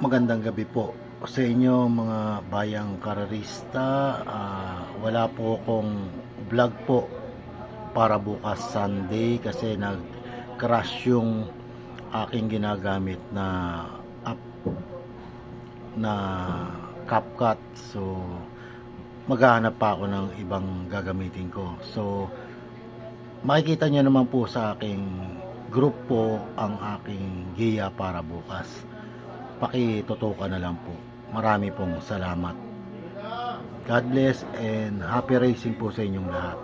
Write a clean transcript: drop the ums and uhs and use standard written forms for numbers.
Magandang gabi po sa inyo mga bayang karerista. Wala po akong vlog po para bukas Sunday kasi nag-crash yung aking ginagamit na app na CapCut. So maghahanap pa ako ng ibang gagamitin ko. So makikita nyo naman po sa aking group po ang aking giya para bukas. Pakitutukan na lang po. Marami pong salamat. God bless and happy racing po sa inyong lahat.